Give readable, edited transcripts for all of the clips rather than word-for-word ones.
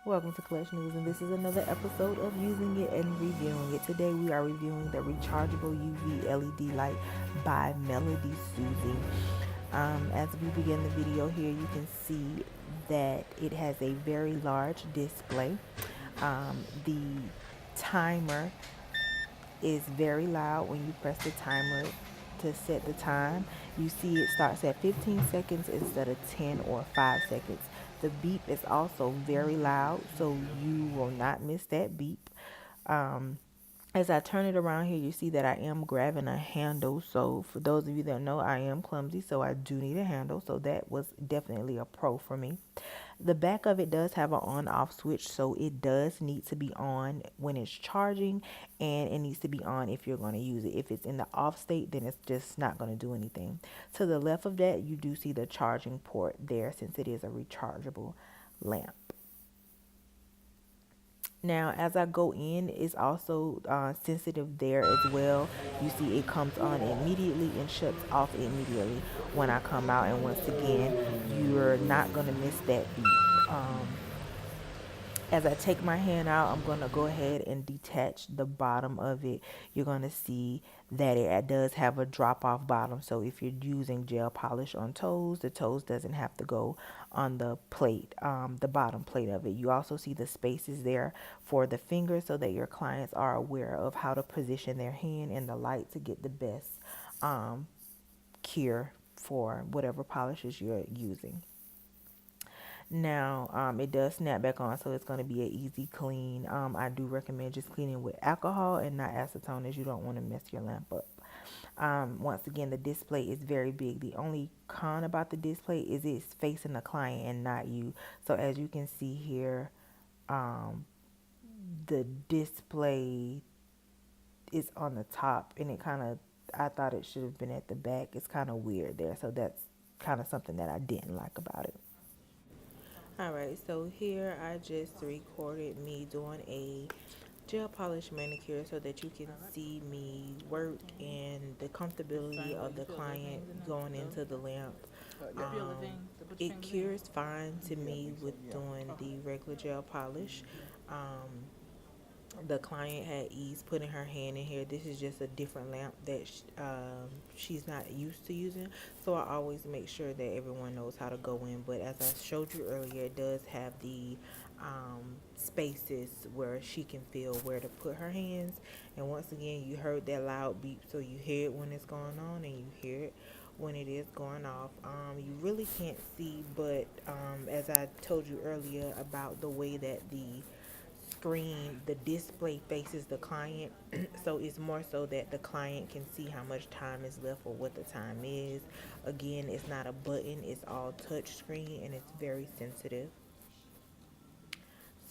Welcome to Clutch News, and this is another episode of Using It and Reviewing It. Today we are reviewing the Rechargeable UV LED light by Melody Susie. As we begin the video here, you can see that it has a very large display. The timer is very loud when you press the timer to set the time. You see it starts at 15 seconds instead of 10 or 5 seconds. The beep is also very loud, so you will not miss that beep. Um, as I turn it around here, you see that I am grabbing a handle. So for those of you that know, I am clumsy, so I do need a handle. So that was definitely a pro for me. The back of it does have an on-off switch, so it does need to be on when it's charging, and it needs to be on if you're going to use it. If it's in the off state, then it's just not going to do anything. To the left of that, you do see the charging port there since it is a rechargeable lamp. Now, as I go in, it's also sensitive there as well. You see it comes on immediately and shuts off immediately when I come out. And once again, you're not going to miss that beep. As I take my hand out, I'm going to go ahead and detach the bottom of it. You're going to see that it does have a drop off bottom. So if you're using gel polish on toes, the toes doesn't have to go on the plate, the bottom plate of it. You also see the spaces there for the fingers so that your clients are aware of how to position their hand in the light to get the best cure for whatever polishes you're using. Now, it does snap back on, so it's going to be an easy clean. I do recommend just cleaning with alcohol and not acetone, as you don't want to mess your lamp up. Once again, the display is very big. The only con about the display is it's facing the client and not you. So as you can see here, um, the display is on the top, and it kind of, I thought it should have been at the back. It's kind of weird there, so that's kind of something that I didn't like about it. Alright, so here I just recorded me doing a gel polish manicure so that you can see me work and the comfortability of the client going into the lamp. It cures fine to me with doing the regular gel polish. Um, the client had ease putting her hand in here. This is just a different lamp that she's not used to using, so I always make sure that everyone knows how to go in. But as I showed you earlier, it does have the spaces where she can feel where to put her hands. And once again, you heard that loud beep, so you hear it when it's going on and you hear it when it is going off. You really can't see, but as I told you earlier about the way that the display faces the client, so it's more so that the client can see how much time is left or what the time is. Again, it's not a button, it's all touch screen, and it's very sensitive.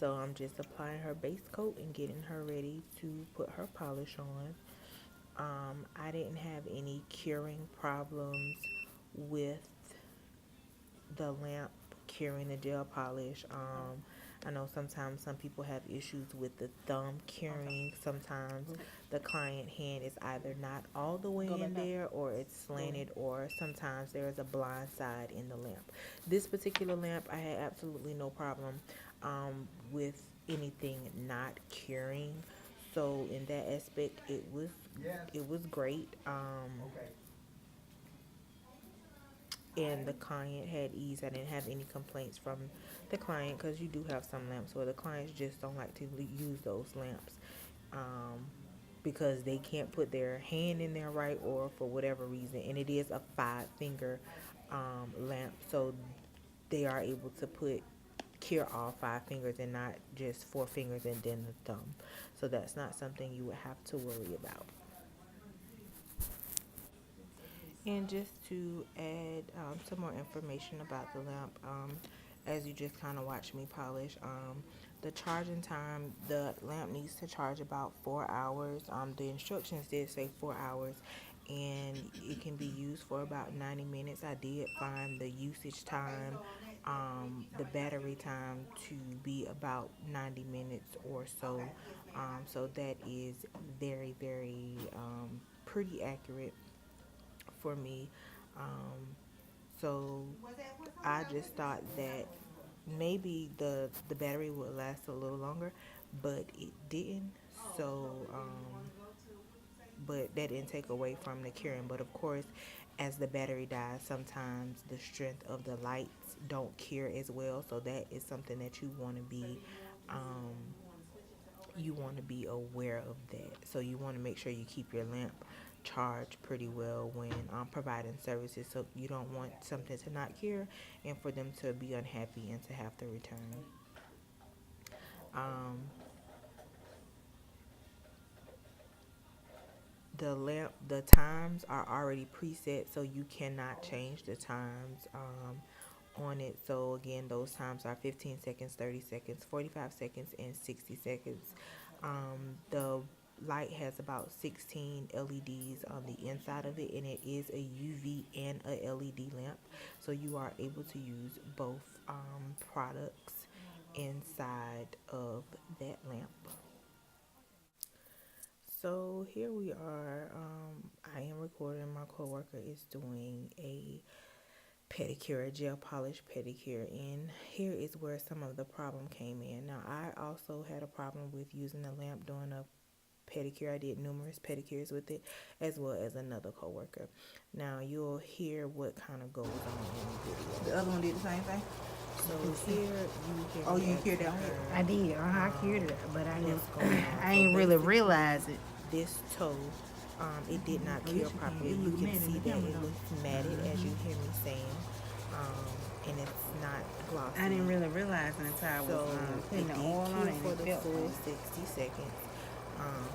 So I'm just applying her base coat and getting her ready to put her polish on. I didn't have any curing problems with the lamp curing the gel polish. I know sometimes some people have issues with the thumb curing. Sometimes the client hand is either not all the way in there or it's slanted, or sometimes there is a blind side in the lamp. This particular lamp, I had absolutely no problem with anything not curing. So in that aspect, it was great. And the client had ease. I didn't have any complaints from the client, because you do have some lamps where the clients just don't like to use those lamps um, because they can't put their hand in there right, or for whatever reason. And it is a 5 finger lamp, so they are able to cure all 5 fingers and not just 4 fingers and then the thumb. So that's not something you would have to worry about. And just to add some more information about the lamp, as you just kind of watch me polish, the charging time, the lamp needs to charge about 4 hours. The instructions did say 4 hours, and it can be used for about 90 minutes. I did find the usage time, the battery time, to be about 90 minutes or so. So that is very, very pretty accurate for me. Um, so I just thought that maybe the battery would last a little longer, but it didn't. So, but that didn't take away from the curing. But of course, as the battery dies, sometimes the strength of the lights don't cure as well. So that is something that um, you want to be aware of that. So you want to make sure you keep your lamp charged pretty well when providing services. So you don't want something to not cure and for them to be unhappy and to have to return. Um, the times are already preset, so you cannot change the times on it. So again, those times are 15 seconds, 30 seconds, 45 seconds, and 60 seconds. The light has about 16 LEDs on the inside of it, and it is a UV and a LED lamp, so you are able to use both products inside of that lamp. So here we are. I am recording. My coworker is doing a pedicure, a gel polish pedicure, and here is where some of the problem came in. Now, I also had a problem with using the lamp during a pedicure. I did numerous pedicures with it, as well as another coworker. Now, you'll hear what kind of goes on in the video. The other one did the same thing. So here you hear Oh, me you cured that asking one? her, I did. I cured it, but I what's didn't. going on. I So ain't really basically, realize it. this toe, it did not At least cure you can. properly. It You look can mad in see the that camera it though. looks matted, as you hear me saying, and it's not glossy. I didn't really realize it until I was So putting it the did oil on cure it and for it the felt full funny. 60 seconds. Um,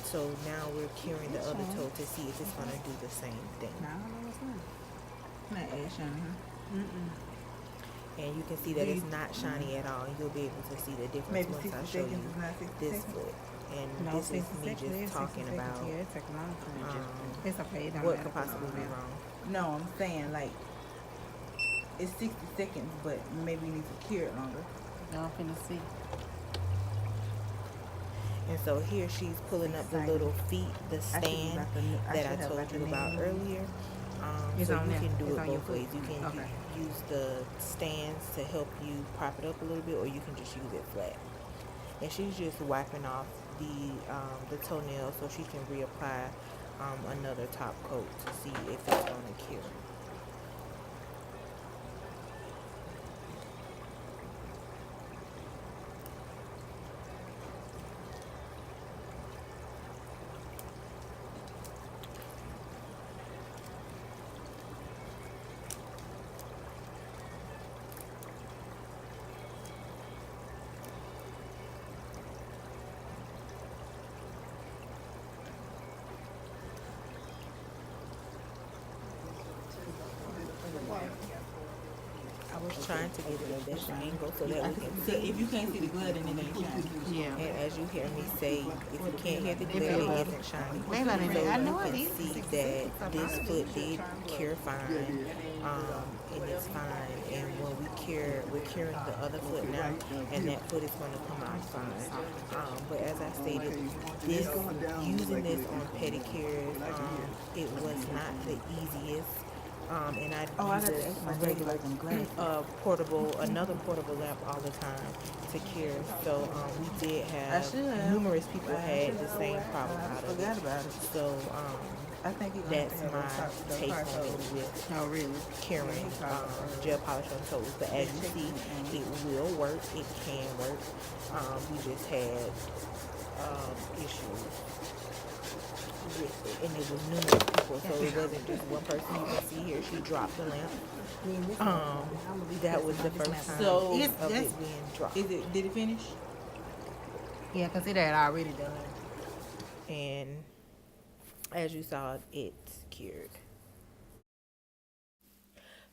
so now we're curing the It's other shiny. toe to see if it's going to do the same thing. No, I don't know what's not. Not as shiny, huh? Mm-mm. And you can see that it's not shiny at all. And you'll be able to see the difference Maybe once 60 I show seconds you is not 60 this seconds. foot. And No, this is 60 me seconds. just talking 60 seconds. about Yeah, it take a long time. It's okay. It don't what matter could for possibly long be now. wrong. No, I'm saying like it's 60 seconds, but maybe you need to cure it longer. I'm finna see. And so here she's pulling up the little feet, the stand that I told you about earlier. It's So on you there. can do It's it on your both foot. ways. You can Okay. use the stands to help you prop it up a little bit, or you can just use it flat. And she's just wiping off the toenail so she can reapply another top coat to see if it's going to cure. I was trying to get it at that angle so that we can So see. if you can't see the glare, then it ain't shiny. Yeah. And as you hear me say, if you can't hear the glare, it isn't shiny. Maybe I didn't. So I you know it can is. see that this foot did cure fine, and it's fine. And when we're curing the other foot now, and that foot is going to come out fine. But as I stated, this using this on pedicures, it was not the easiest. And I use my a regular regular another portable lamp all the time to cure. So we did have numerous people had the same problem out of Forgot it. about it. So I think you're that's my take on it with Oh, really? curing gel polish on toes. But as you see, it will work. It can work. We just had issues with it, and it was numerous people, so it wasn't just one person. You can see here she dropped the lamp. That was the first time So, of it being dropped. Did it finish? Yeah, because it had already done. And as you saw, it's cured.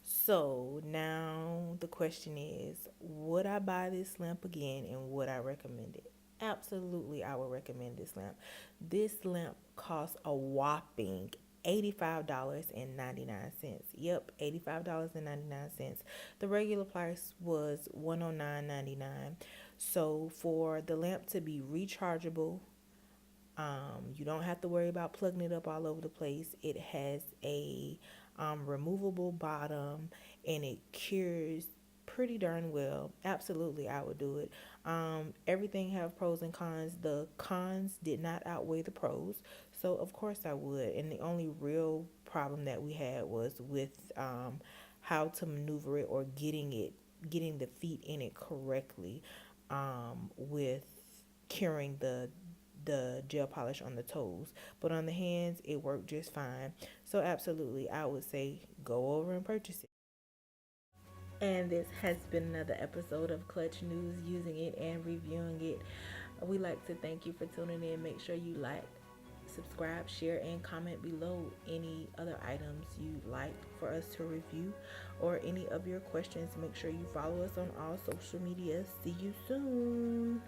So now the question is, would I buy this lamp again and would I recommend it? Absolutely, I would recommend this lamp. This lamp costs a whopping $85.99. Yep, $85.99. The regular price was $109.99. So for the lamp to be rechargeable, you don't have to worry about plugging it up all over the place. It has a removable bottom, and it cures pretty darn well. Absolutely, I would do it. Everything have pros and cons. The cons did not outweigh the pros, so of course I would. And the only real problem that we had was with how to maneuver it or getting the feet in it correctly, with curing the gel polish on the toes. But on the hands, it worked just fine. So absolutely, I would say go over and purchase it. And this has been another episode of Clutch News, using it and reviewing it. We like to thank you for tuning in. Make sure you like, subscribe, share, and comment below any other items you'd like for us to review or any of your questions. Make sure you follow us on all social media. See you soon.